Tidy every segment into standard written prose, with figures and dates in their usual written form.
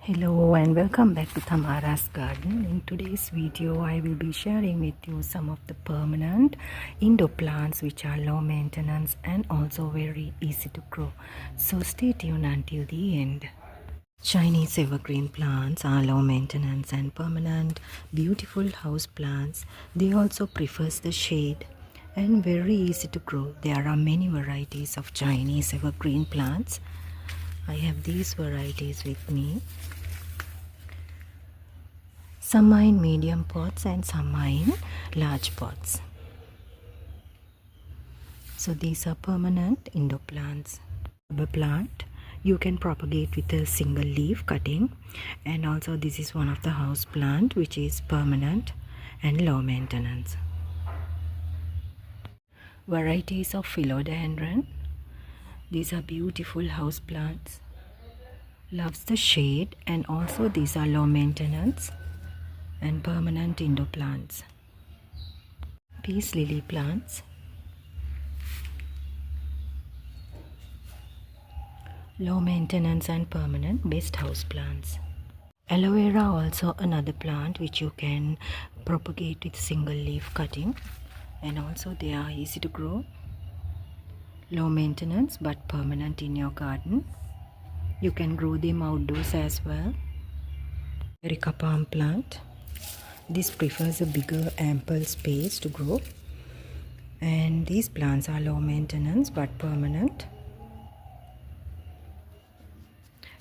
Hello and welcome back to Thamara's garden. In today's video I will be sharing with you some of the permanent indoor plants which are low maintenance and also very easy to grow. So stay tuned until the end. Chinese evergreen plants are low maintenance and permanent, beautiful house plants. They also prefer the shade and very easy to grow. There are many varieties of Chinese evergreen plants. I have these varieties with me. Some are in medium pots and some are in large pots. So these are permanent indoor plants. A plant you can propagate with a single leaf cutting, and also this is one of the house plant which is permanent and low maintenance. Varieties of philodendron. These are beautiful house plants. Loves the shade, and also these are low maintenance and permanent indoor plants. Peace lily plants. Low maintenance and permanent, best house plants. Aloe vera also another plant which you can propagate with single leaf cutting, and also they are easy to grow. Low maintenance but permanent in your garden. You can grow them outdoors as well. Erica palm plant. This prefers a bigger ample space to grow, and these plants are low maintenance but permanent.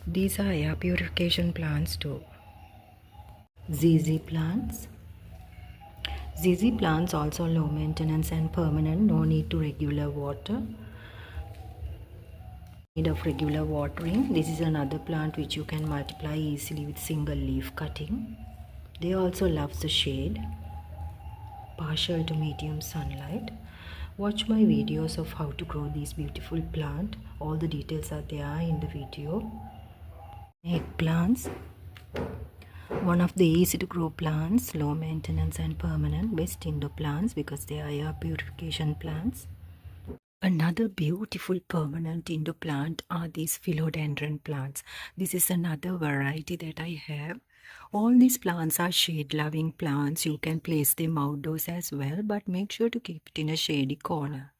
These are air purification plants too. ZZ plants. ZZ plants also low maintenance and permanent, no need to regular water. Need of regular watering. This is another plant which you can multiply easily with single leaf cutting. They also love the shade, partial to medium sunlight. Watch my videos of how to grow these beautiful plant. All the details are there in the video. Eggplants. One of the easy to grow plants, low maintenance and permanent, best indoor plants because they are air purification plants. Another beautiful permanent indoor plant are these philodendron plants. This is another variety that I have. All these plants are shade loving plants. You can place them outdoors as well, but make sure to keep it in a shady corner.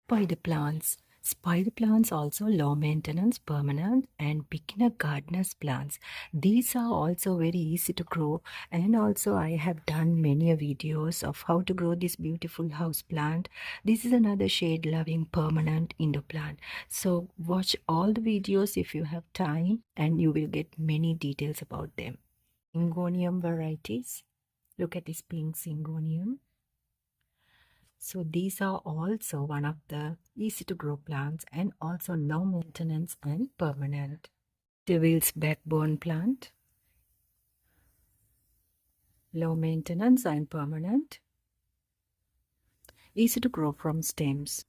Spider plants. Spider plants also low maintenance, permanent and beginner gardeners plants. These are also very easy to grow, and also I have done many videos of how to grow this beautiful house plant. This is another shade loving permanent indoor plant. So watch all the videos if you have time, and you will get many details about them. Syngonium varieties. Look at this pink syngonium. So these are also one of the easy to grow plants and also low maintenance and permanent. Devil's backbone plant. Low maintenance and permanent. Easy to grow from stems.